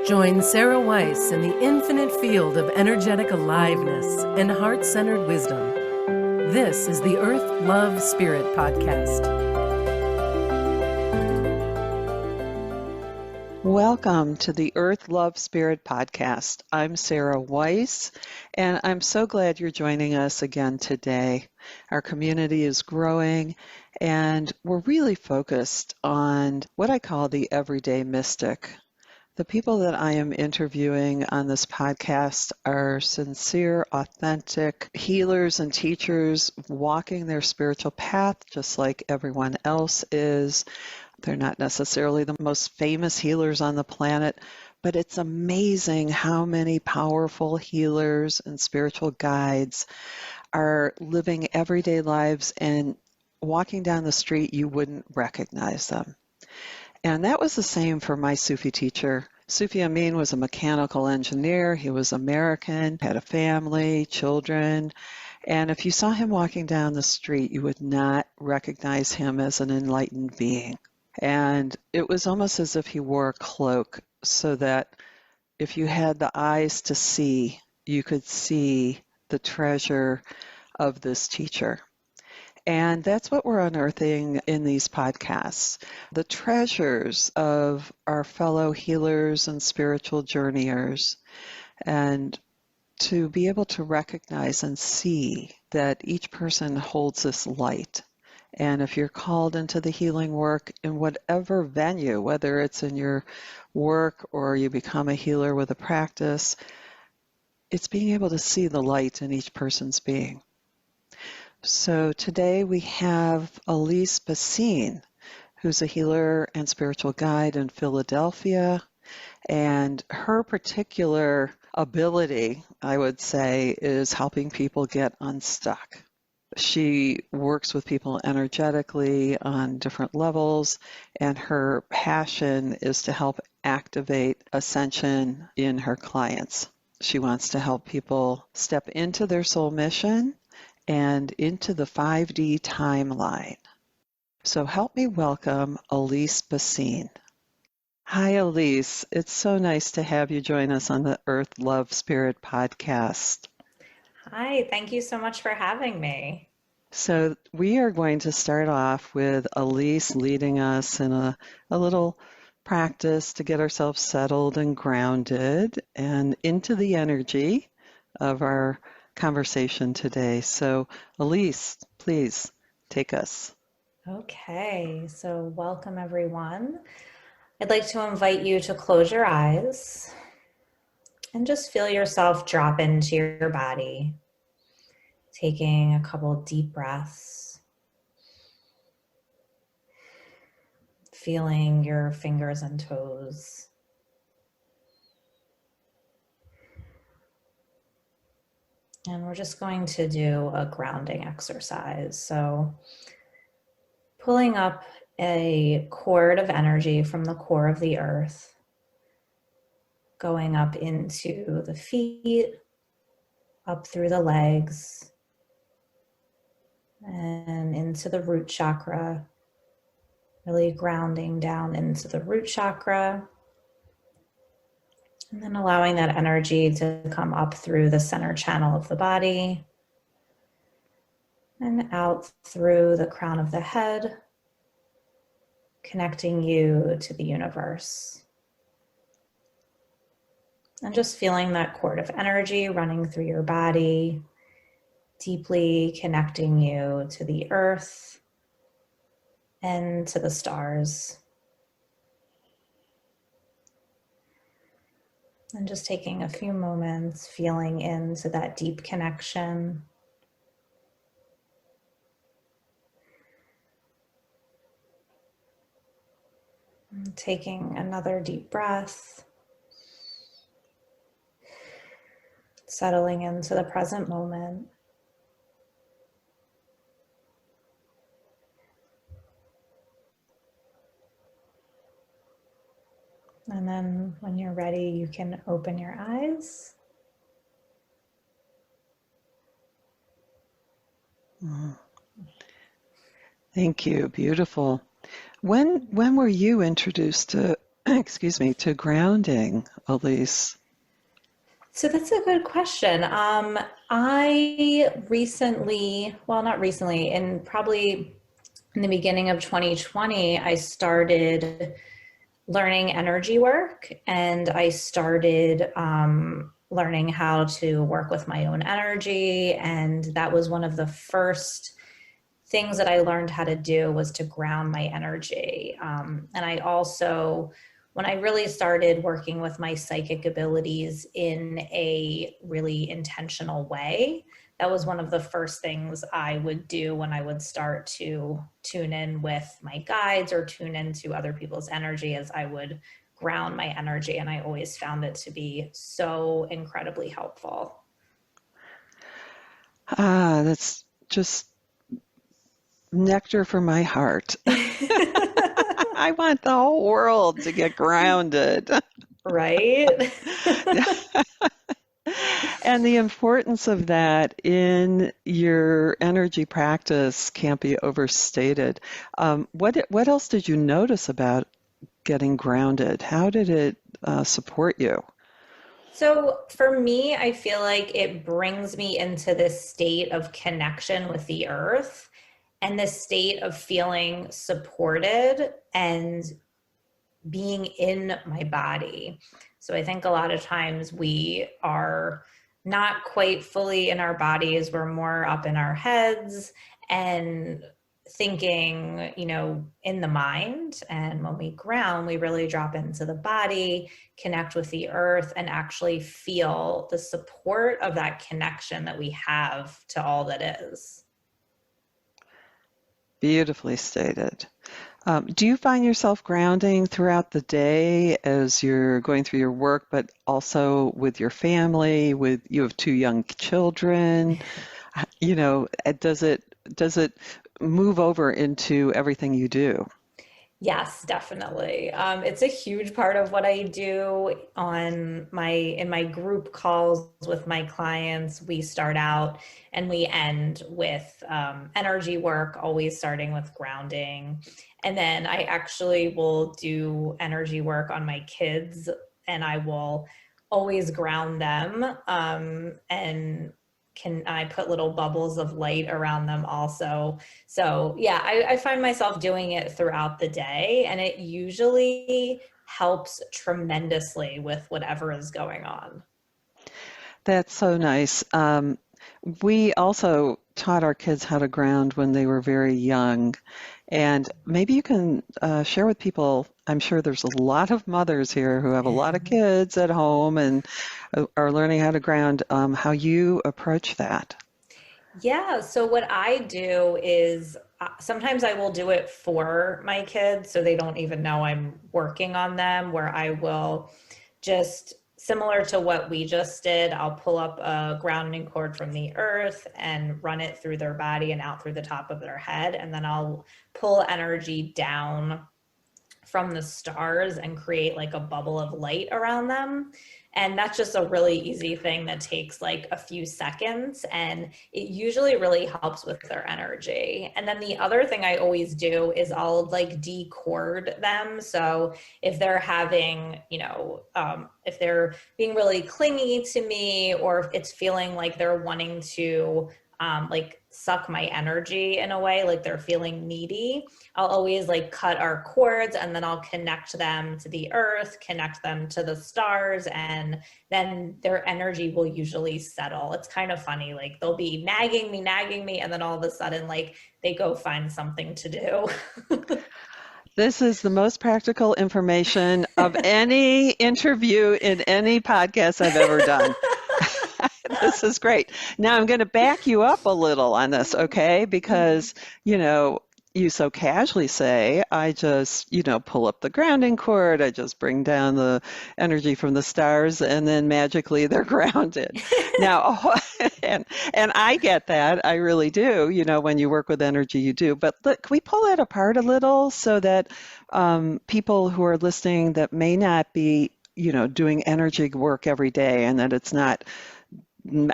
Join Sarah Weiss in the infinite field of energetic aliveness and heart-centered wisdom. This is the Earth, Love, Spirit podcast. Welcome to the Earth, Love, Spirit podcast. I'm Sarah Weiss, and I'm so glad you're joining us again today. Our community is growing, and we're really focused on what I call the everyday mystic. The people that I am interviewing on this podcast are sincere, authentic healers and teachers walking their spiritual path just like everyone else is. They're not necessarily the most famous healers on the planet, but it's amazing how many powerful healers and spiritual guides are living everyday lives, and walking down the street, you wouldn't recognize them. And that was the same for my Sufi teacher. Sufi Amin was a mechanical engineer. He was American, had a family, children. And if you saw him walking down the street, you would not recognize him as an enlightened being. And it was almost as if he wore a cloak, so that if you had the eyes to see, you could see the treasure of this teacher. And that's what we're unearthing in these podcasts, the treasures of our fellow healers and spiritual journeyers, and to be able to recognize and see that each person holds this light. And if you're called into the healing work in whatever venue, whether it's in your work or you become a healer with a practice, it's being able to see the light in each person's being. So today we have Alyse Bacine, who's a healer and spiritual guide in Philadelphia. And her particular ability, I would say, is helping people get unstuck. She works with people energetically on different levels, and her passion is to help activate Ascension in her clients. She wants to help people step into their soul mission and into the 5D timeline. So help me welcome Alyse Bacine. Hi, Alyse. It's so nice to have you join us on the Earth, Love, Spirit podcast. Hi, thank you so much for having me. So we are going to start off with Alyse leading us in a little practice to get ourselves settled and grounded and into the energy of our conversation today. So Alyse, please take us. Okay, so welcome everyone. I'd like to invite you to close your eyes and just feel yourself drop into your body, taking a couple deep breaths, feeling your fingers and toes. And we're just going to do a grounding exercise. So pulling up a cord of energy from the core of the earth, going up into the feet, up through the legs, and into the root chakra, really grounding down into the root chakra. And then allowing that energy to come up through the center channel of the body and out through the crown of the head, connecting you to the universe. And just feeling that cord of energy running through your body, deeply connecting you to the earth and to the stars. And just taking a few moments, feeling into that deep connection. And taking another deep breath. Settling into the present moment. And then when you're ready, you can open your eyes. Thank you. Beautiful. When were you introduced to excuse me, to grounding, Alyse? So that's a good question. I recently, well, not recently, in probably in the beginning of 2020, I started learning energy work, and I started learning how to work with my own energy. And that was one of the first things that I learned how to do, was to ground my energy. And I also, when I really started working with my psychic abilities in a really intentional way, that was one of the first things I would do when I would start to tune in with my guides or tune into other people's energy, as I would ground my energy. And I always found it to be so incredibly helpful. Ah, that's just nectar for my heart. I want the whole world to get grounded. Right? And the importance of that in your energy practice can't be overstated. What else did you notice about getting grounded? How did it support you? So for me, I feel like it brings me into this state of connection with the earth and this state of feeling supported and being in my body. So I think a lot of times we are not quite fully in our bodies. We're more up in our heads and thinking, in the mind. And when we ground, we really drop into the body, connect with the earth, and actually feel the support of that connection that we have to all that is. Beautifully stated. Do you find yourself grounding throughout the day as you're going through your work, but also with your family, you have two young children? Does it move over into everything you do? Yes, definitely. It's a huge part of what I do in my group calls with my clients. We start out and we end with energy work, always starting with grounding. And then I actually will do energy work on my kids, and I will always ground them. And I put little bubbles of light around them also. So yeah, I find myself doing it throughout the day, and it usually helps tremendously with whatever is going on. That's so nice. We also taught our kids how to ground when they were very young. And maybe you can share with people, I'm sure there's a lot of mothers here who have a lot of kids at home and are learning how to ground, how you approach that. Yeah, so what I do is sometimes I will do it for my kids so they don't even know I'm working on them, where I will just, similar to what we just did, I'll pull up a grounding cord from the earth and run it through their body and out through the top of their head. And then I'll pull energy down from the stars and create like a bubble of light around them. And that's just a really easy thing that takes like a few seconds, and it usually really helps with their energy. And then the other thing I always do is I'll like decord them. So if they're having, if they're being really clingy to me, or if it's feeling like they're wanting to like suck my energy in a way, like they're feeling needy, I'll always like cut our cords, and then I'll connect them to the earth, connect them to the stars, and then their energy will usually settle. It's kind of funny. Like they'll be nagging me, and then all of a sudden, like they go find something to do. This is the most practical information of any interview in any podcast I've ever done. This is great. Now I'm going to back you up a little on this, okay? Because, you so casually say, I just, pull up the grounding cord, I just bring down the energy from the stars, and then magically they're grounded. Now, and I get that, I really do, when you work with energy, you do. But look, can we pull that apart a little so that people who are listening that may not be, doing energy work every day, and that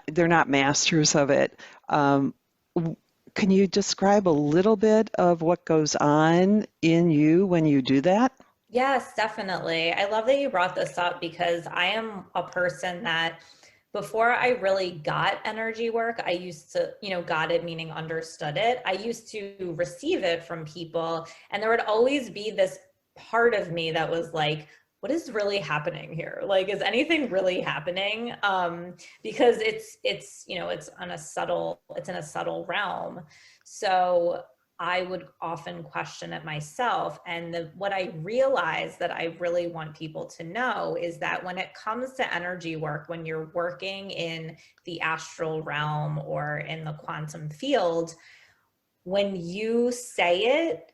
they're not masters of it. Can you describe a little bit of what goes on in you when you do that? Yes, definitely. I love that you brought this up because I am a person that before I really got energy work, I used to, got it meaning understood it. I used to receive it from people, and there would always be this part of me that was like, what is really happening here? Like, is anything really happening? Because it's in a subtle realm. So I would often question it myself. And what I realize that I really want people to know is that when it comes to energy work, when you're working in the astral realm or in the quantum field, when you say it,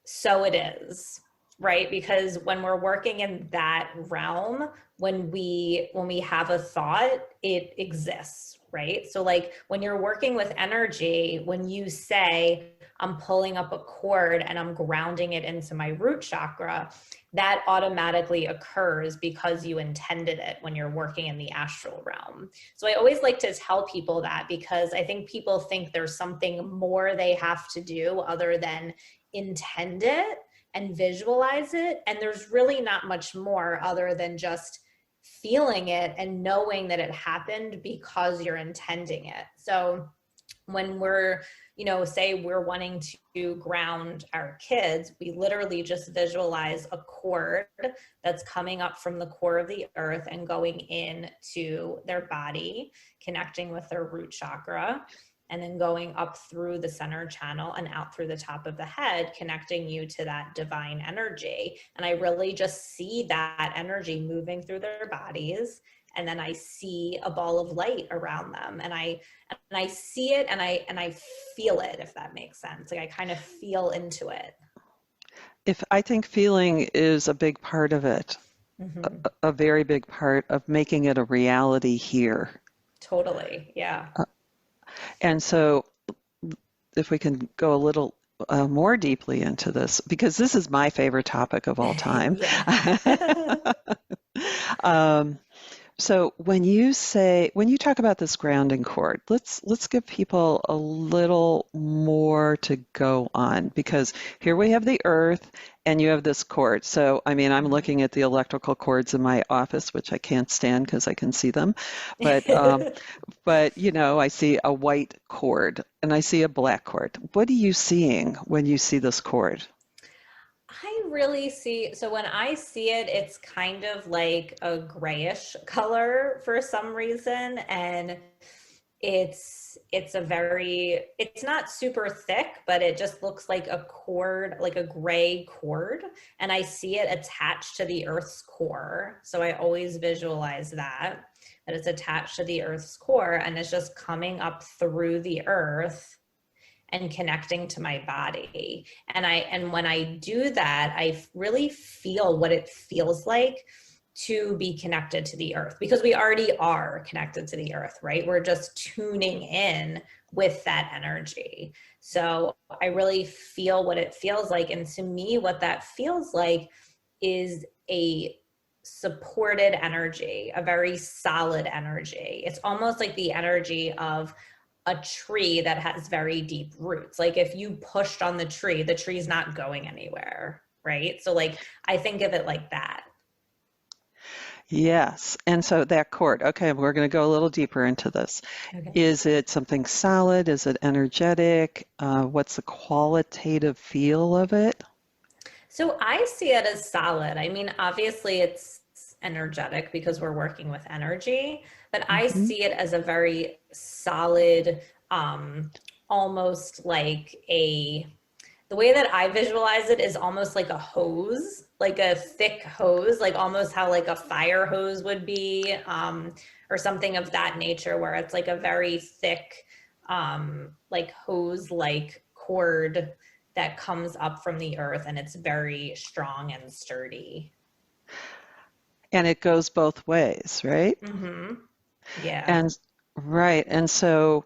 so it is, right? Because when we're working in that realm, when we have a thought, it exists, right? So like when you're working with energy, when you say, I'm pulling up a cord and I'm grounding it into my root chakra, that automatically occurs because you intended it when you're working in the astral realm. So I always like to tell people that, because I think people think there's something more they have to do other than intend it and visualize it. And there's really not much more other than just feeling it and knowing that it happened because you're intending it. So when we're, say we're wanting to ground our kids, we literally just visualize a cord that's coming up from the core of the earth and going into their body, connecting with their root chakra, and then going up through the center channel and out through the top of the head, connecting you to that divine energy. And I really just see that energy moving through their bodies. And then I see a ball of light around them, and I see it, and I feel it, if that makes sense. Like I kind of feel into it. If I think feeling is a big part of it, Mm-hmm. a very big part of making it a reality here. Totally. Yeah. And so if we can go a little more deeply into this, because this is my favorite topic of all time. Yeah. So when you talk about this grounding cord, let's give people a little more to go on, because here we have the earth and you have this cord. So, I mean, I'm looking at the electrical cords in my office, which I can't stand because I can see them. But, I see a white cord and I see a black cord. What are you seeing when you see this cord? I really see, so when I see it, it's kind of like a grayish color for some reason. And it's not super thick, but it just looks like a cord, like a gray cord. And I see it attached to the earth's core. So I always visualize that it's attached to the earth's core, and it's just coming up through the earth and connecting to my body. And when I do that, I really feel what it feels like to be connected to the earth, because we already are connected to the earth, right? We're just tuning in with that energy. So I really feel what it feels like. And to me, what that feels like is a supported energy, a very solid energy. It's almost like the energy of a tree that has very deep roots. Like if you pushed on the tree's not going anywhere, right? So like I think of it like that. Yes. And so that cord, okay, we're going to go a little deeper into this. Okay. Is it something solid? Is it energetic? What's the qualitative feel of it? So I see it as solid. I mean, obviously it's energetic because we're working with energy, but I see it as a very solid, almost like the way that I visualize it is almost like a hose, like a thick hose, like almost how like a fire hose would be, or something of that nature, where it's like a very thick, like hose-like cord that comes up from the earth, and it's very strong and sturdy. And it goes both ways, right? Mm-hmm. Yeah. And right. And so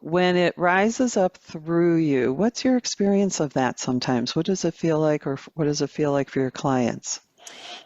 when it rises up through you, what's your experience of that sometimes? What does it feel like, or what does it feel like for your clients?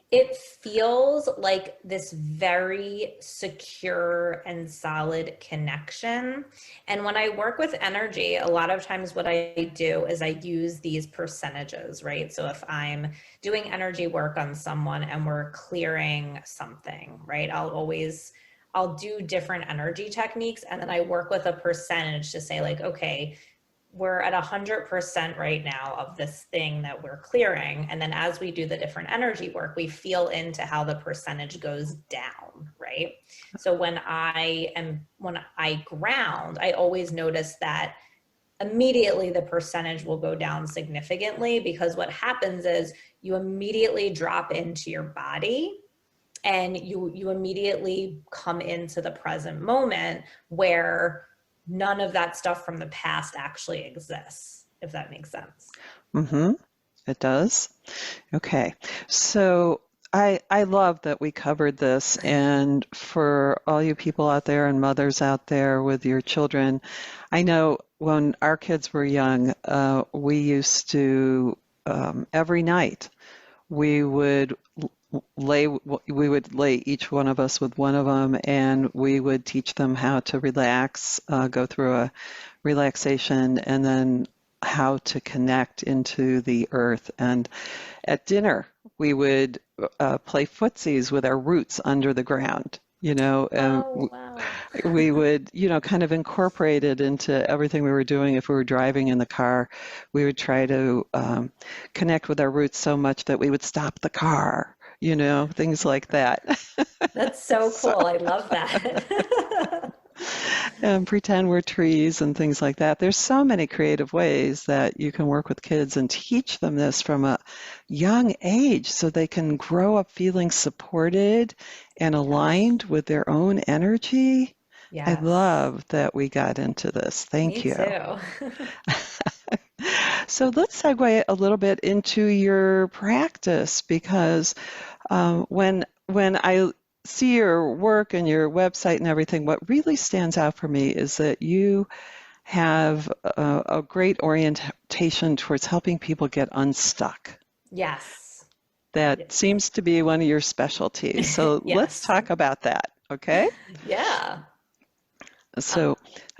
It feels like this very secure and solid connection. And when I work with energy, a lot of times what I do is I use these percentages, right? So if I'm doing energy work on someone and we're clearing something, right? I'll do different energy techniques, and then I work with a percentage to say like, okay, we're at 100% right now of this thing that we're clearing. And then as we do the different energy work, we feel into how the percentage goes down, right? So when I ground, I always notice that immediately the percentage will go down significantly, because what happens is you immediately drop into your body and you immediately come into the present moment where none of that stuff from the past actually exists, if that makes sense. Mm-hmm. It does. Okay. So I love that we covered this. And for all you people out there and mothers out there with your children, I know when our kids were young, we used to, every night, we would lay each one of us with one of them, and we would teach them how to relax, go through a relaxation, and then how to connect into the earth. And at dinner, we would play footsies with our roots under the ground. Oh, wow. We would, kind of incorporate it into everything we were doing. If we were driving in the car, we would try to connect with our roots so much that we would stop the car, things like that. That's so So, cool. I love that. and pretend we're trees and things like that. There's so many creative ways that you can work with kids and teach them this from a young age so they can grow up feeling supported and Yes. aligned with their own energy. I Yes. love that we got into this. Thank Me you. too. So let's segue a little bit into your practice, because when I see your work and your website and everything, what really stands out for me is that you have a great orientation towards helping people get unstuck. Yes. That seems to be one of your specialties. So let's Yes. talk about that, okay? Yeah. So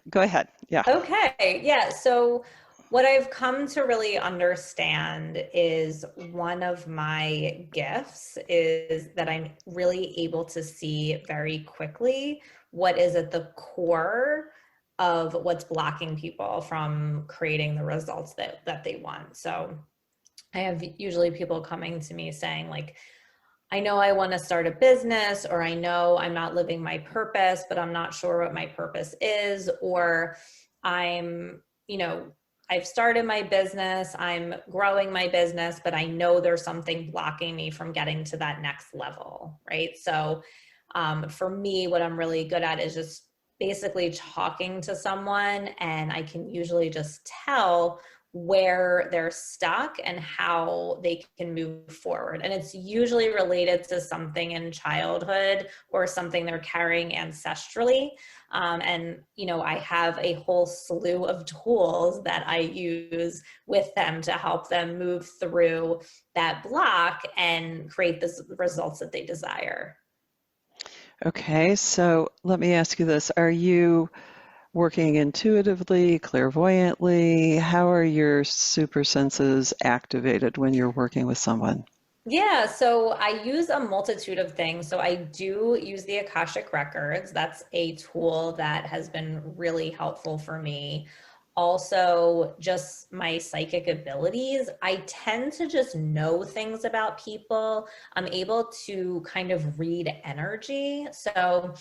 go ahead. Yeah. Okay. Yeah. So what I've come to really understand is one of my gifts is that I'm really able to see very quickly what is at the core of what's blocking people from creating the results that they want. So I have usually people coming to me saying like, I know I want to start a business, or I know I'm not living my purpose, but I'm not sure what my purpose is, or I'm, I've started my business, I'm growing my business, but I know there's something blocking me from getting to that next level, right? So for me, what I'm really good at is just basically talking to someone, and I can usually just tell where they're stuck and how they can move forward. And it's usually related to something in childhood or something they're carrying ancestrally. And, I have a whole slew of tools that I use with them to help them move through that block and create the results that they desire. Okay, so let me ask you this. Are you working intuitively, clairvoyantly? How are your super senses activated when you're working with someone? Yeah, so I use a multitude of things. So I do use the Akashic Records. That's a tool that has been really helpful for me. Also, just my psychic abilities. I tend to just know things about people. I'm able to kind of read energy. So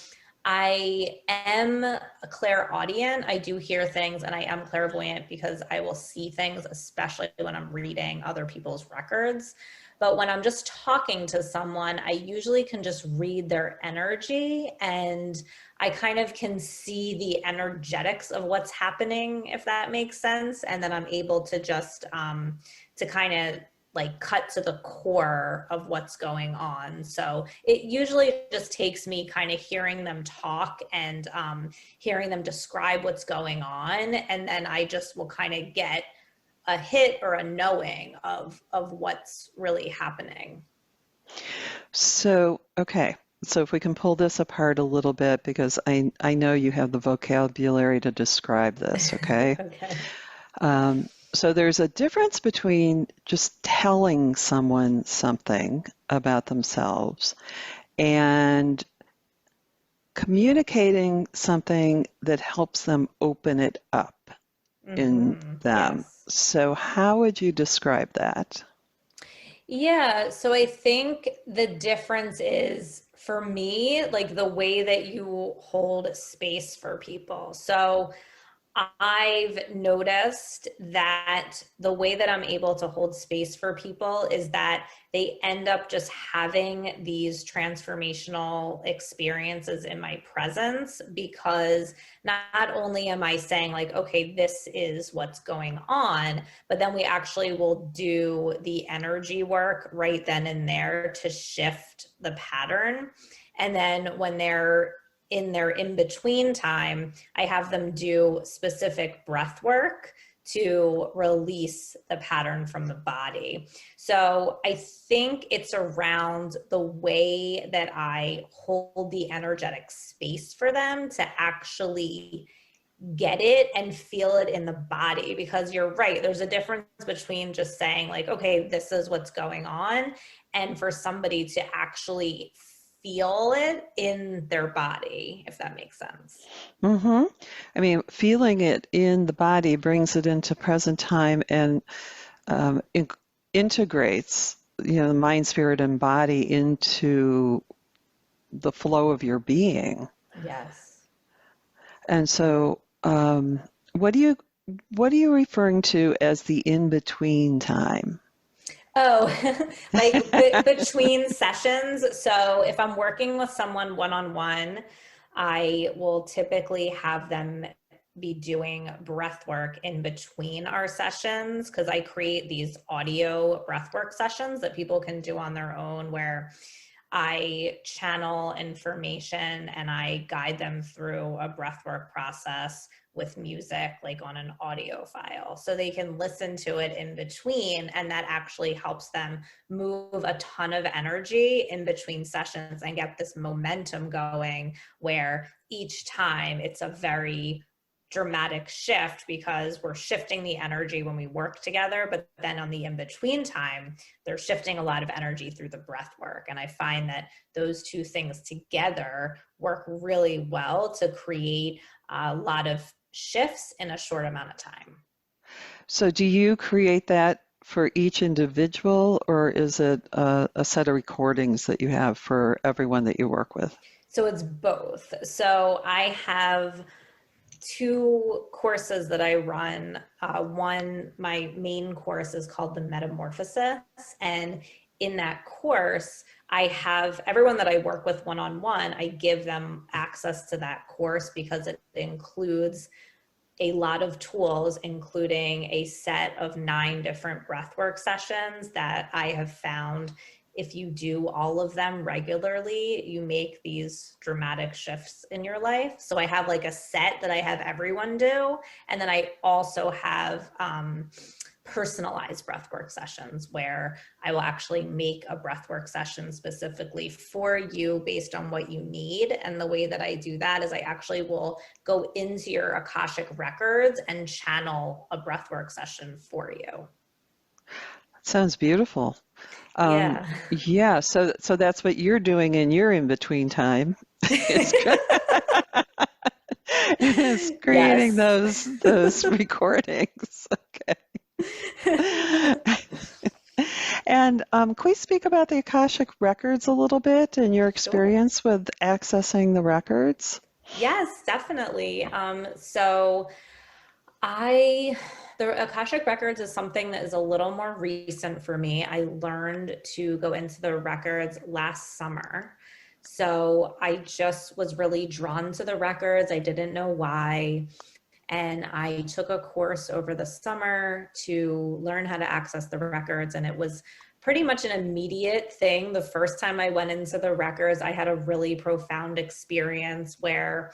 I am a clairaudient. I do hear things, and I am clairvoyant because I will see things, especially when I'm reading other people's records. But when I'm just talking to someone, I usually can just read their energy, and I kind of can see the energetics of what's happening, if that makes sense. And then I'm able to just to kind of like cut to the core of what's going on. So it usually just takes me kind of hearing them talk and hearing them describe what's going on. And then I just will kind of get a hit or a knowing of what's really happening. So, okay. So if we can pull this apart a little bit, because I know you have the vocabulary to describe this, okay? Okay. So there's a difference between just telling someone something about themselves and communicating something that helps them open it up in them. Yes. So how would you describe that? Yeah, so I think the difference is for me, like the way that you hold space for people. So I've noticed that the way that I'm able to hold space for people is that they end up just having these transformational experiences in my presence, because not only am I saying like, okay, this is what's going on, but then we actually will do the energy work right then and there to shift the pattern. And then when they're in their in-between time, I have them do specific breath work to release the pattern from the body. So I think it's around the way that I hold the energetic space for them to actually get it and feel it in the body, because you're right, there's a difference between just saying like, okay, this is what's going on, and for somebody to actually feel it in their body, if that makes sense. Mm-hmm. I mean, feeling it in the body brings it into present time and integrates, the mind, spirit, and body into the flow of your being. Yes. And so, what do you referring to as the in-between time? Oh, like between sessions. So if I'm working with someone one-on-one, I will typically have them be doing breath work in between our sessions, because I create these audio breath work sessions that people can do on their own, where I channel information and I guide them through a breathwork process with music, like on an audio file, so they can listen to it in between. And that actually helps them move a ton of energy in between sessions and get this momentum going, where each time it's a very dramatic shift, because we're shifting the energy when we work together, but then on the in-between time, they're shifting a lot of energy through the breath work. And I find that those two things together work really well to create a lot of shifts in a short amount of time. So do you create that for each individual, or is it a set of recordings that you have for everyone that you work with? So it's both. So I have two courses that I run. One, my main course is called the Metamorphosis. And in that course, I have everyone that I work with one-on-one, I give them access to that course because it includes a lot of tools, including a set of 9 different breathwork sessions that I have found, if you do all of them regularly, you make these dramatic shifts in your life. So I have like a set that I have everyone do. And then I also have personalized breathwork sessions, where I will actually make a breathwork session specifically for you based on what you need. And the way that I do that is I actually will go into your Akashic records and channel a breathwork session for you. Sounds beautiful. Yeah. Yeah, so that's what you're doing in your in-between time. It's, it's creating Yes. those recordings. Okay. And can we speak about the Akashic records a little bit and your Sure. experience with accessing the records? Yes, definitely. So the Akashic Records is something that is a little more recent for me. I learned to go into the records last summer. So I just was really drawn to the records. I didn't know why. And I took a course over the summer to learn how to access the records. And it was pretty much an immediate thing. The first time I went into the records, I had a really profound experience where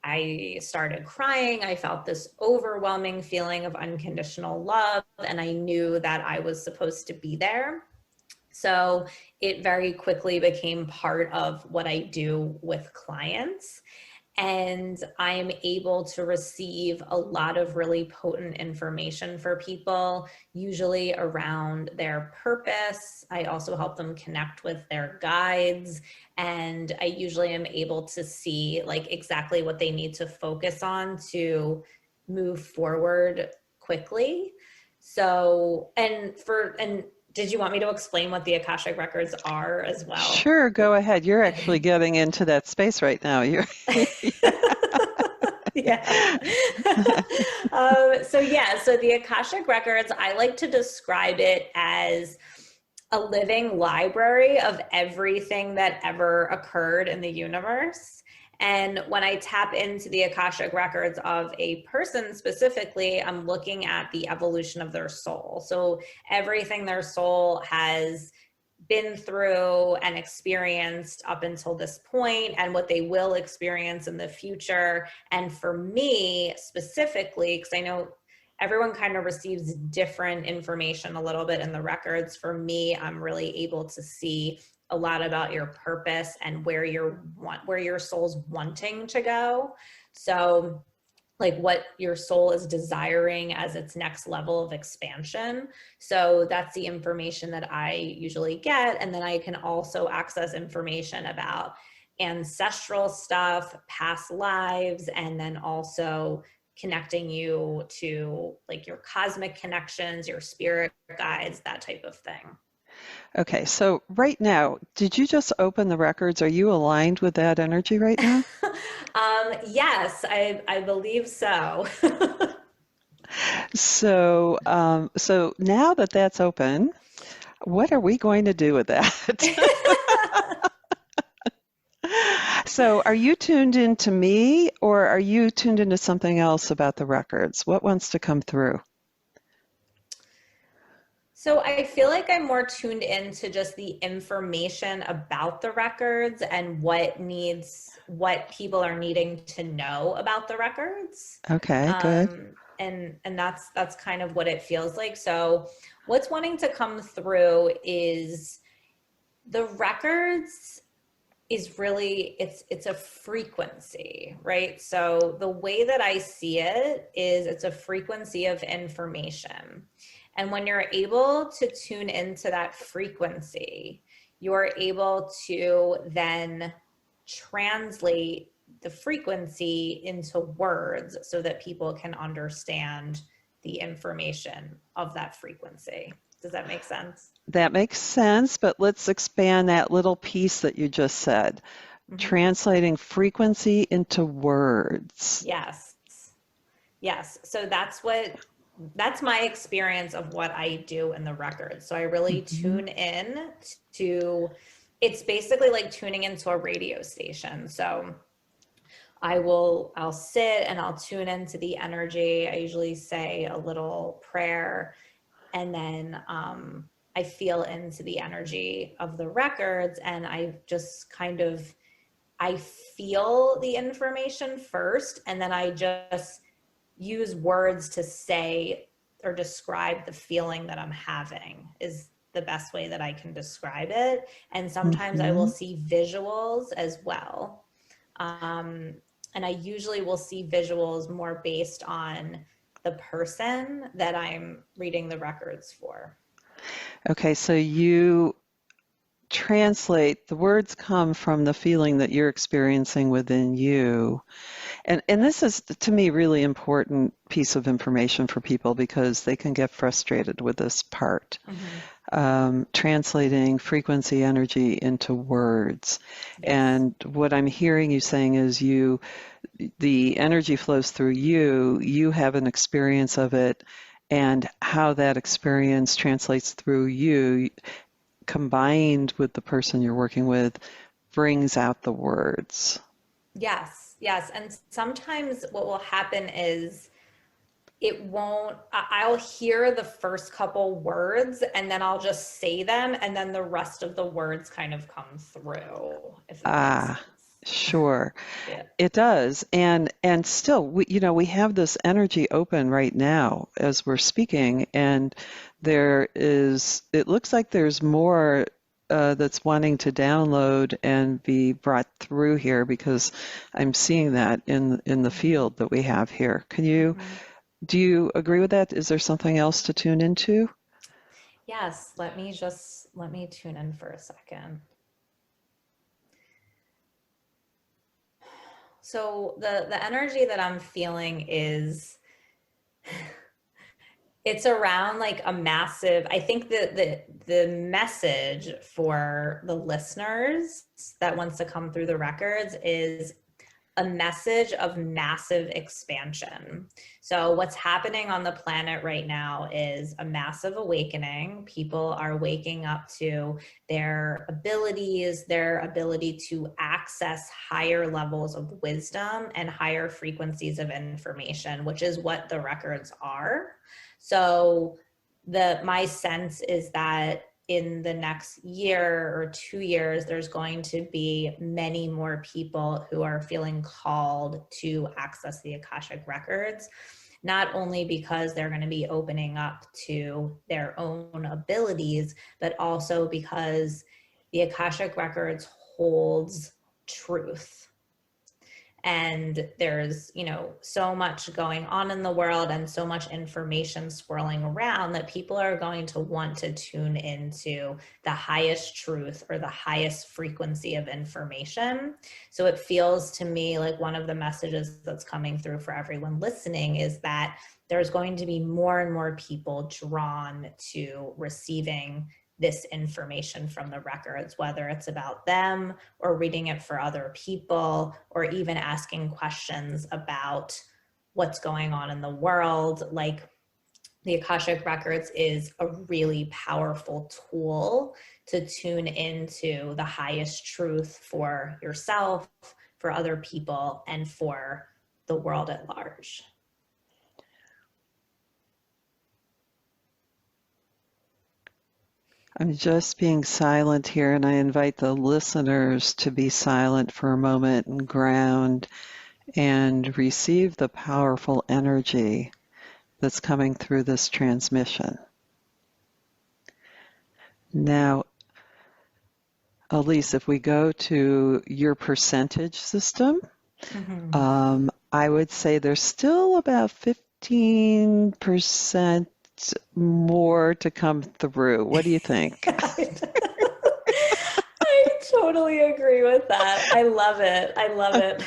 I started crying. I felt this overwhelming feeling of unconditional love, and I knew that I was supposed to be there. So it very quickly became part of what I do with clients. And I'm able to receive a lot of really potent information for people, usually around their purpose. I also help them connect with their guides. And I usually am able to see like exactly what they need to focus on to move forward quickly. So, and did you want me to explain what the Akashic records are as well? Sure, go ahead. You're actually getting into that space right now. You're Yeah. So the Akashic Records, I like to describe it as a living library of everything that ever occurred in the universe. And when I tap into the Akashic Records of a person specifically, I'm looking at the evolution of their soul. So everything their soul has been through and experienced up until this point, and what they will experience in the future. And for me specifically, because I know everyone kind of receives different information a little bit in the records. For me, I'm really able to see a lot about your purpose and where your soul's wanting to go. So like what your soul is desiring as its next level of expansion. So that's the information that I usually get. And then I can also access information about ancestral stuff, past lives, and then also connecting you to like your cosmic connections, your spirit guides, that type of thing. Okay, so right now, did you just open the records? Are you aligned with that energy right now? Yes, I believe so. So, so now that that's open, what are we going to do with that? So, are you tuned into me, or are you tuned into something else about the records? What wants to come through? So I feel like I'm more tuned into just the information about the records and what people are needing to know about the records. Okay, good. And that's kind of what it feels like. So what's wanting to come through is the records is really, it's a frequency, right? So the way that I see it is it's a frequency of information. And when you're able to tune into that frequency, you're able to then translate the frequency into words so that people can understand the information of that frequency. Does that make sense? That makes sense, but let's expand that little piece that you just said. Mm-hmm. Translating frequency into words. Yes. So that's my experience of what I do in the records. So I really tune in to, it's basically like tuning into a radio station. So I'll sit and I'll tune into the energy. I usually say a little prayer, and then I feel into the energy of the records, and I just I feel the information first, and then I just use words to say or describe the feeling that I'm having is the best way that I can describe it. And sometimes I will see visuals as well. And I usually will see visuals more based on the person that I'm reading the records for. Okay, so you translate, the words come from the feeling that you're experiencing within you. And this is, to me, really important piece of information for people because they can get frustrated with this part. Translating frequency energy into words. Yes. And what I'm hearing you saying is the energy flows through you have an experience of it, and how that experience translates through you, combined with the person you're working with, brings out the words. Yes. And sometimes what will happen is I'll hear the first couple words and then I'll just say them, and then the rest of the words kind of come through, if that makes sense. Sure. Yeah. It does. And still we have this energy open right now as we're speaking, and it looks like there's more that's wanting to download and be brought through here, because I'm seeing that in the field that we have here. Do you agree with that? Is there something else to tune into? Yes, let me tune in for a second. So the energy that I'm feeling is it's around like a massive, I think the message for the listeners that wants to come through the records is a message of massive expansion. So what's happening on the planet right now is a massive awakening. People are waking up to their abilities, their ability to access higher levels of wisdom and higher frequencies of information, which is what the records are. So my sense is that in the next year or 2 years, there's going to be many more people who are feeling called to access the Akashic records, not only because they're going to be opening up to their own abilities, but also because the Akashic records holds truth. And there's, so much going on in the world and so much information swirling around that people are going to want to tune into the highest truth or the highest frequency of information. So it feels to me like one of the messages that's coming through for everyone listening is that there's going to be more and more people drawn to receiving this information from the records, whether it's about them or reading it for other people, or even asking questions about what's going on in the world. Like, the Akashic records is a really powerful tool to tune into the highest truth for yourself, for other people, and for the world at large. I'm just being silent here, and I invite the listeners to be silent for a moment and ground and receive the powerful energy that's coming through this transmission. Now, Alyse, if we go to your percentage system, I would say there's still about 15% more to come through. What do you think? I totally agree with that. I love it. I love it.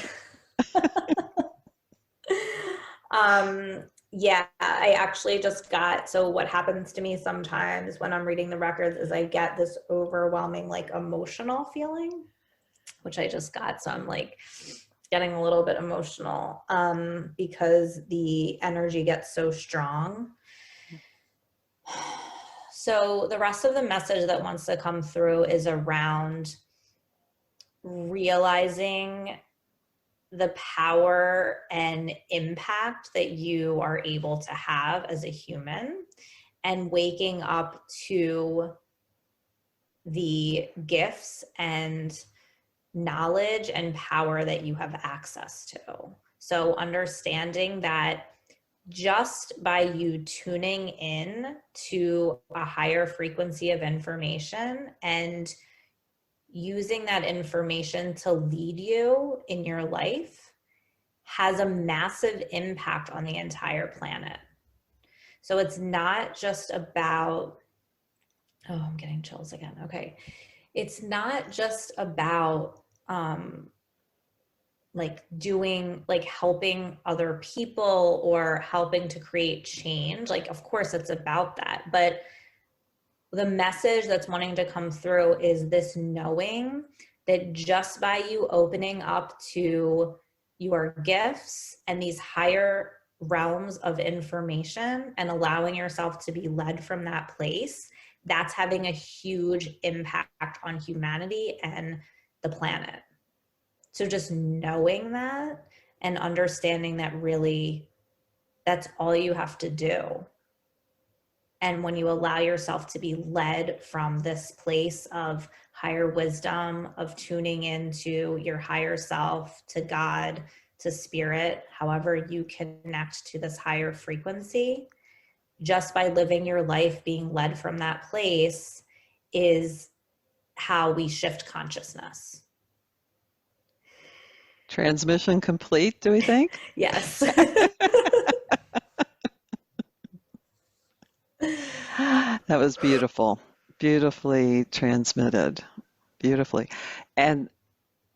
Yeah, I actually just so what happens to me sometimes when I'm reading the records is I get this overwhelming, like, emotional feeling, which I just got. So I'm like getting a little bit emotional because the energy gets so strong. So the rest of the message that wants to come through is around realizing the power and impact that you are able to have as a human, and waking up to the gifts and knowledge and power that you have access to. So understanding that just by you tuning in to a higher frequency of information and using that information to lead you in your life has a massive impact on the entire planet. So it's not just about, oh, I'm getting chills again. Okay. It's not just about helping other people or helping to create change. Like, of course it's about that, but the message that's wanting to come through is this knowing that just by you opening up to your gifts and these higher realms of information and allowing yourself to be led from that place, that's having a huge impact on humanity and the planet. So just knowing that and understanding that really that's all you have to do. And when you allow yourself to be led from this place of higher wisdom, of tuning into your higher self, to God, to spirit, however you connect to this higher frequency, just by living your life being led from that place is how we shift consciousness. Transmission complete, do we think? Yes. That was beautiful. Beautifully transmitted. Beautifully. And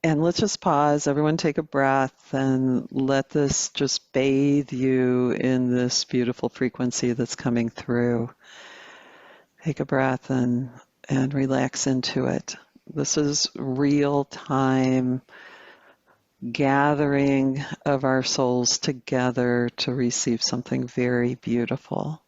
let's just pause. Everyone take a breath and let this just bathe you in this beautiful frequency that's coming through. Take a breath and relax into it. This is real time gathering of our souls together to receive something very beautiful.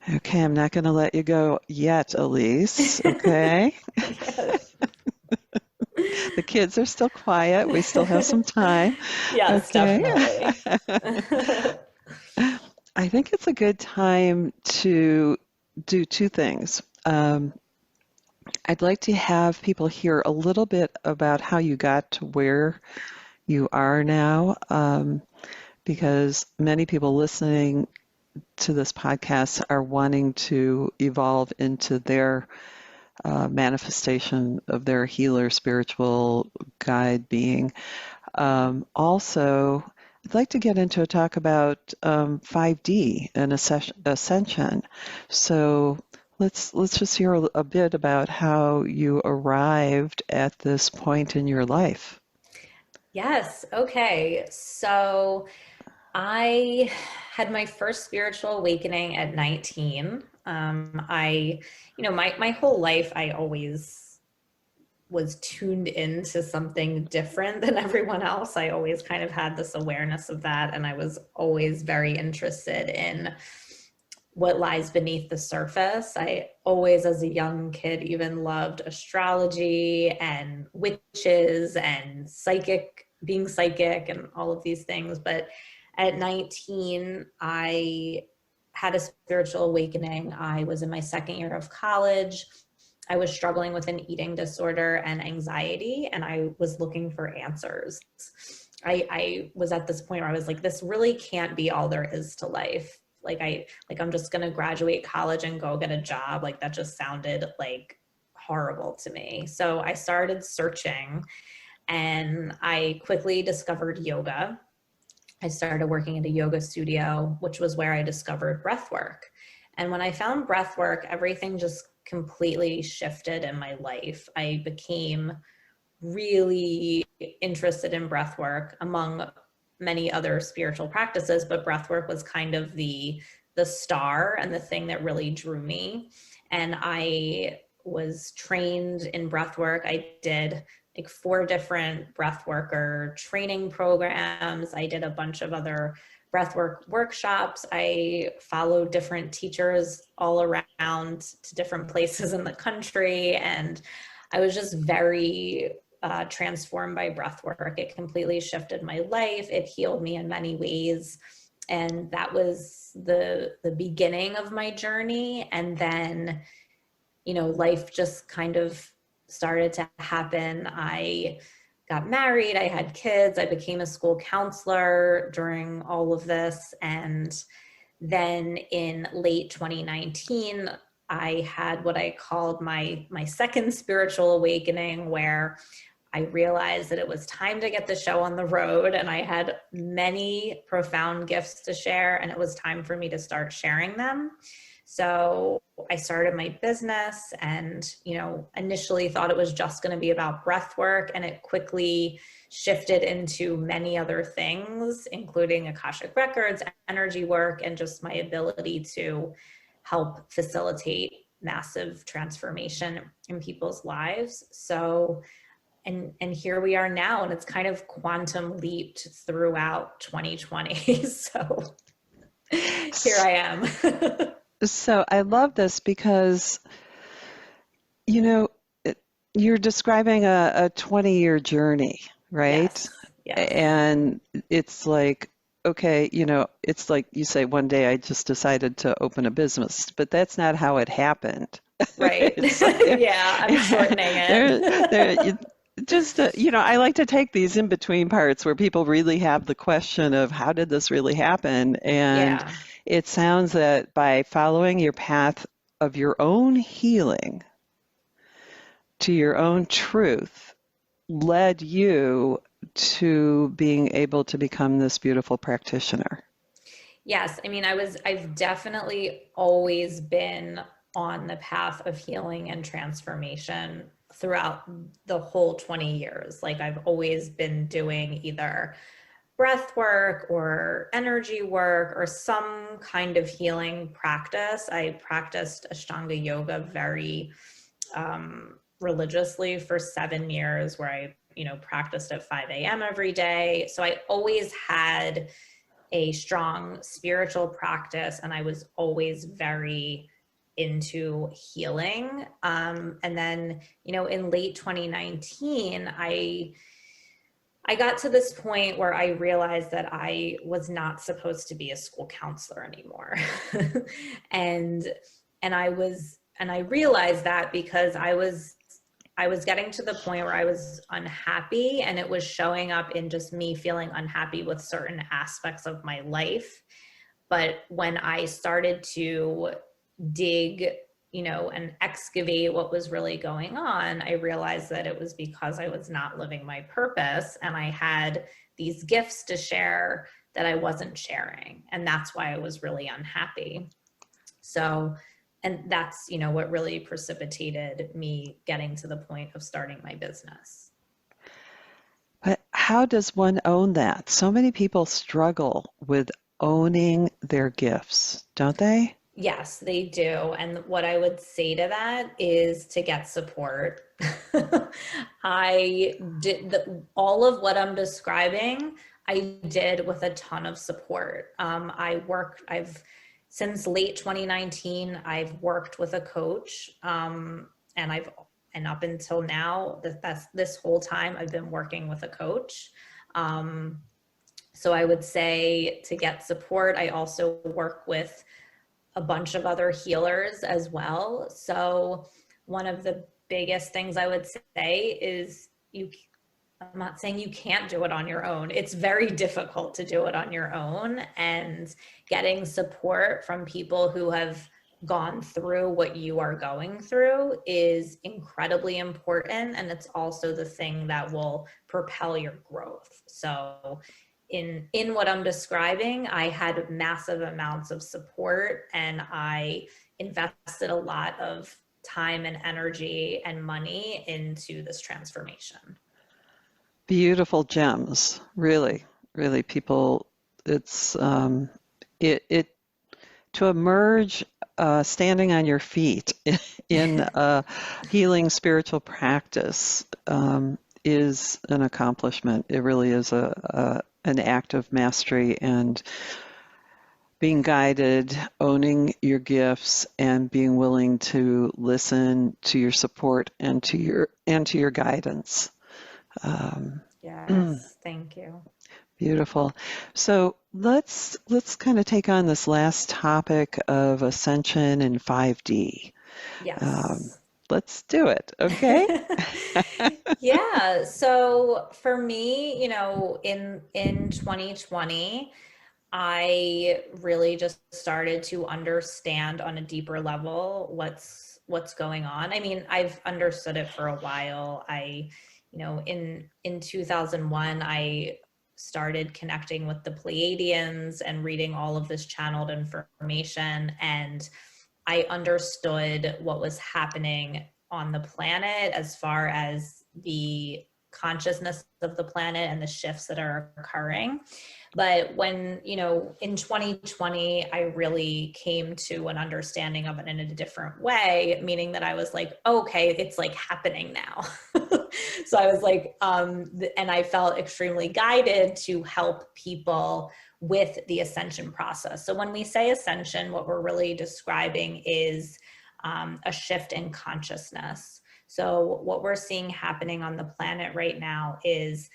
Okay, I'm not going to let you go yet, Alyse. Okay. The kids are still quiet. We still have some time. Yes, okay. Definitely. I think it's a good time to do two things. I'd like to have people hear a little bit about how you got to where you are now, because many people listening to this podcast are wanting to evolve into their manifestation of their healer, spiritual guide being. Also, I'd like to get into a talk about 5D and Ascension. So let's just hear a bit about how you arrived at this point in your life. Yes. Okay. So I had my first spiritual awakening at 19. My whole life, I always was tuned into something different than everyone else. I always kind of had this awareness of that. And I was always very interested in what lies beneath the surface. I always, as a young kid, even loved astrology and witches and being psychic and all of these things. But at 19, I had a spiritual awakening. I was in my second year of college. I was struggling with an eating disorder and anxiety, and I was looking for answers. I was at this point where I was like, this really can't be all there is to life. I'm just going to graduate college and go get a job. Like, that just sounded like horrible to me. So I started searching, and I quickly discovered yoga. I started working at a yoga studio, which was where I discovered breathwork. And when I found breathwork, everything just completely shifted in my life. I became really interested in breathwork, among many other spiritual practices, but breathwork was kind of the star and the thing that really drew me. And I was trained in breathwork. I did like 4 different breathworker training programs. I did a bunch of other breathwork workshops. I followed different teachers all around to different places in the country. And I was just very transformed by breathwork. It completely shifted my life. It healed me in many ways. And that was the beginning of my journey. And then, life just kind of started to happen. I got married, I had kids, I became a school counselor during all of this. And then in late 2019, I had what I called my second spiritual awakening, where I realized that it was time to get the show on the road, and I had many profound gifts to share, and it was time for me to start sharing them. So I started my business, and, initially thought it was just going to be about breath work, and it quickly shifted into many other things, including Akashic records, energy work, and just my ability to help facilitate massive transformation in people's lives. So, and here we are now, and it's kind of quantum leaped throughout 2020. So here I am. So I love this because, you're describing a 20-year journey, right? Yes. Yes. And it's like, okay, it's like you say, one day I just decided to open a business, but that's not how it happened. Right. It's like, Yeah, I'm shortening there, it. just, I like to take these in between parts where people really have the question of how did this really happen? And Yeah. it sounds that by following your path of your own healing to your own truth led you to being able to become this beautiful practitioner. Yes, I mean, I've definitely always been on the path of healing and transformation throughout the whole 20 years. Like I've always been doing either breath work or energy work or some kind of healing practice. I practiced Ashtanga yoga very religiously for 7 years, where I, practiced at 5 a.m. every day. So I always had a strong spiritual practice, and I was always very into healing. And then, in late 2019, I got to this point where I realized that I was not supposed to be a school counselor anymore. and I realized that because I was getting to the point where I was unhappy, and it was showing up in just me feeling unhappy with certain aspects of my life. But when I started to dig, and excavate what was really going on, I realized that it was because I was not living my purpose, and I had these gifts to share that I wasn't sharing. And that's why I was really unhappy. So, and that's, what really precipitated me getting to the point of starting my business. But how does one own that? So many people struggle with owning their gifts, don't they? Yes, they do. And what I would say to that is to get support. I did all of what I'm describing, I did with a ton of support. Since late 2019, I've worked with a coach, and up until now, this whole time I've been working with a coach. So I would say to get support. I also work with a bunch of other healers as well. So one of the biggest things I would say is I'm not saying you can't do it on your own. It's very difficult to do it on your own, and getting support from people who have gone through what you are going through is incredibly important. And it's also the thing that will propel your growth. So in what I'm describing, I had massive amounts of support, and I invested a lot of time and energy and money into this transformation. Beautiful gems, really, really. People, it's it to emerge standing on your feet in a healing spiritual practice is an accomplishment. It really is an act of mastery and being guided, owning your gifts, and being willing to listen to your support and to your guidance. Yes, thank you. Beautiful. So let's kind of take on this last topic of Ascension and 5D. Yes. Let's do it, okay? Yeah. So for me, in 2020, I really just started to understand on a deeper level what's going on. I mean, I've understood it for a while. In 2001, I started connecting with the Pleiadians and reading all of this channeled information, and I understood what was happening on the planet as far as the consciousness of the planet and the shifts that are occurring. But when, in 2020, I really came to an understanding of it in a different way, meaning that I was like, okay, it's like happening now. So I was like, and I felt extremely guided to help people with the ascension process. So when we say ascension, what we're really describing is a shift in consciousness. So what we're seeing happening on the planet right now is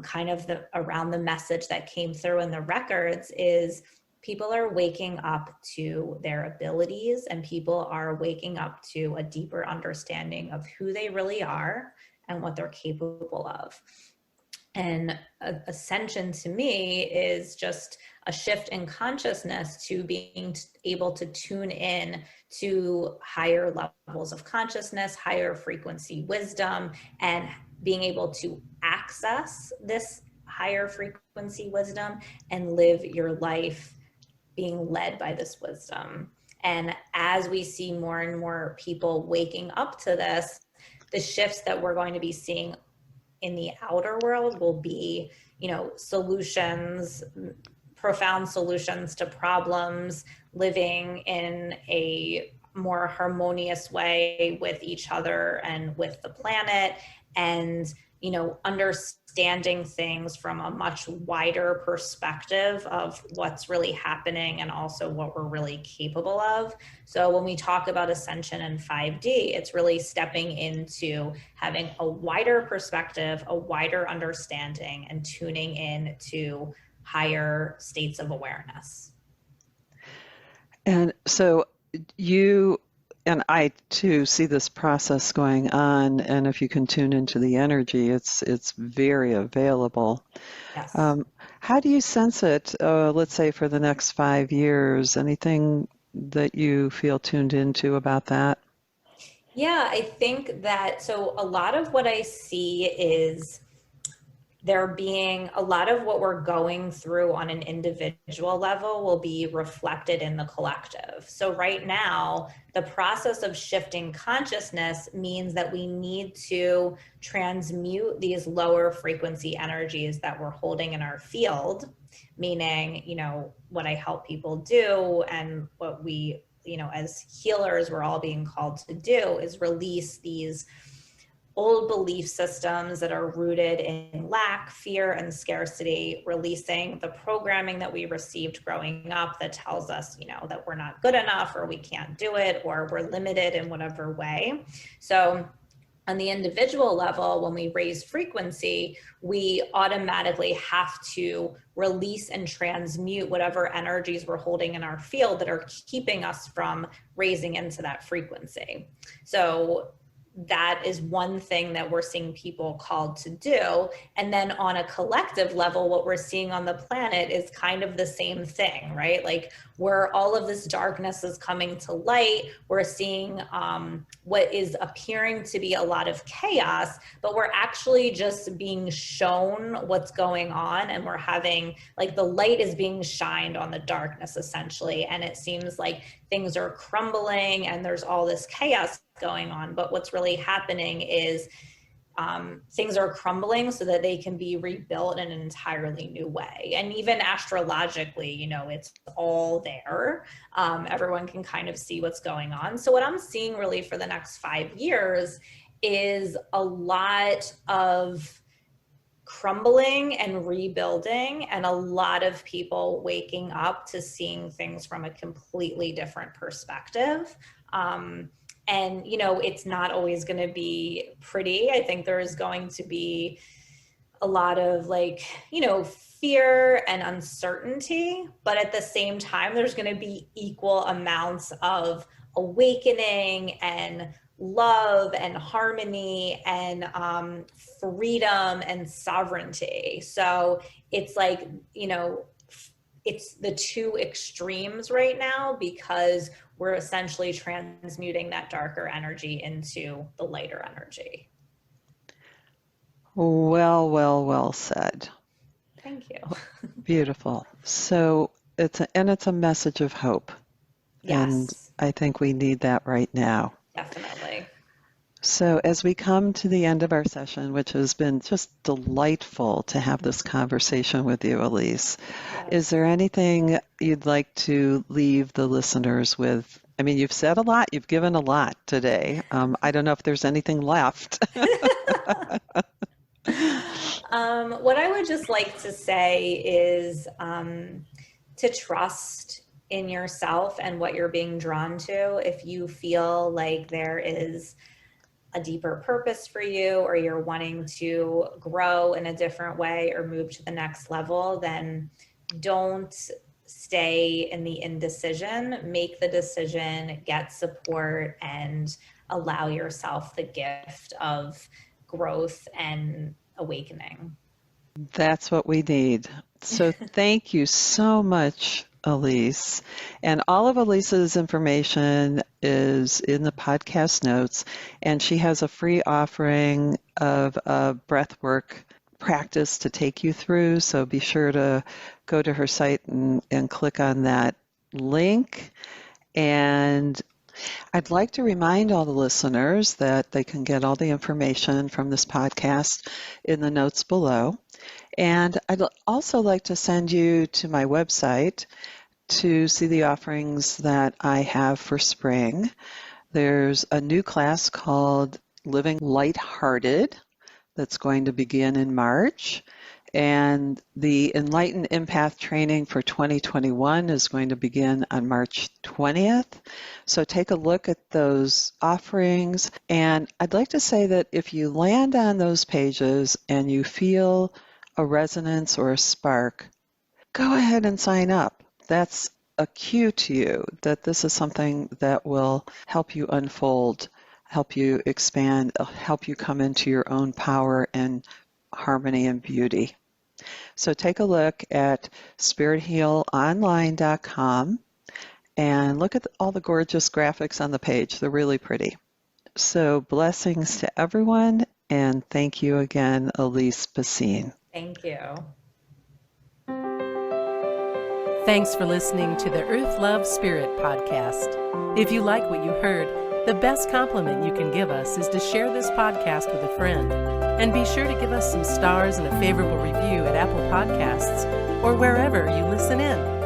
kind of around the message that came through in the records is people are waking up to their abilities, and people are waking up to a deeper understanding of who they really are and what they're capable of. And ascension to me is just a shift in consciousness to being able to tune in to higher levels of consciousness, higher frequency wisdom, and being able to access this higher frequency wisdom and live your life being led by this wisdom. And as we see more and more people waking up to this, the shifts that we're going to be seeing in the outer world will be, solutions, profound solutions to problems, living in a more harmonious way with each other and with the planet, and understanding things from a much wider perspective of what's really happening and also what we're really capable of. So when we talk about ascension in 5D, it's really stepping into having a wider perspective, a wider understanding, and tuning in to higher states of awareness. And so you and I too see this process going on, and if you can tune into the energy, it's very available. Yes. How do you sense it, let's say for the next 5 years? Anything that you feel tuned into about that? Yeah, I think that, so a lot of what I see is there being a lot of what we're going through on an individual level will be reflected in the collective. So right now, the process of shifting consciousness means that we need to transmute these lower frequency energies that we're holding in our field, meaning, what I help people do and what we, as healers, we're all being called to do is release these old belief systems that are rooted in lack, fear, and scarcity, releasing the programming that we received growing up that tells us, that we're not good enough, or we can't do it, or we're limited in whatever way. So on the individual level, when we raise frequency, we automatically have to release and transmute whatever energies we're holding in our field that are keeping us from raising into that frequency. So that is one thing that we're seeing people called to do. And then on a collective level, what we're seeing on the planet is kind of the same thing, right? Like where all of this darkness is coming to light, we're seeing what is appearing to be a lot of chaos, but we're actually just being shown what's going on, and we're having, like, the light is being shined on the darkness essentially. And it seems like things are crumbling and there's all this chaos going on. But what's really happening is things are crumbling so that they can be rebuilt in an entirely new way. And even astrologically, it's all there. Everyone can kind of see what's going on. So what I'm seeing really for the next 5 years is a lot of crumbling and rebuilding, and a lot of people waking up to seeing things from a completely different perspective. And, it's not always going to be pretty. I think there is going to be a lot of fear and uncertainty, but at the same time, there's going to be equal amounts of awakening and love and harmony and freedom and sovereignty. So it's like, it's the two extremes right now, because we're essentially transmuting that darker energy into the lighter energy. Well said. Thank you. Beautiful. So it's a message of hope. Yes. And I think we need that right now. Definitely. So as we come to the end of our session, which has been just delightful to have this conversation with you, Alyse, is there anything you'd like to leave the listeners with? I mean, you've said a lot, you've given a lot today. I don't know if there's anything left. What I would just like to say is to trust in yourself and what you're being drawn to. If you feel like there is a deeper purpose for you, or you're wanting to grow in a different way or move to the next level, then don't stay in the indecision. Make the decision, get support, and allow yourself the gift of growth and awakening. That's what we need. So thank you so much, Alyse. And all of Alyse's information is in the podcast notes, and she has a free offering of a breathwork practice to take you through. So be sure to go to her site and click on that link. And I'd like to remind all the listeners that they can get all the information from this podcast in the notes below. And I'd also like to send you to my website to see the offerings that I have for spring. There's a new class called Living Lighthearted that's going to begin in March. And the Enlightened Empath training for 2021 is going to begin on March 20th. So take a look at those offerings. And I'd like to say that if you land on those pages and you feel a resonance or a spark, go ahead and sign up. That's a cue to you that this is something that will help you unfold, help you expand, help you come into your own power and harmony and beauty. So take a look at spirithealonline.com and look at all the gorgeous graphics on the page. They're really pretty. So blessings to everyone, and thank you again, Alyse Bacine. Thank you. Thanks for listening to the Earth Love Spirit podcast. If you like what you heard, the best compliment you can give us is to share this podcast with a friend. And be sure to give us some stars and a favorable review at Apple Podcasts or wherever you listen in.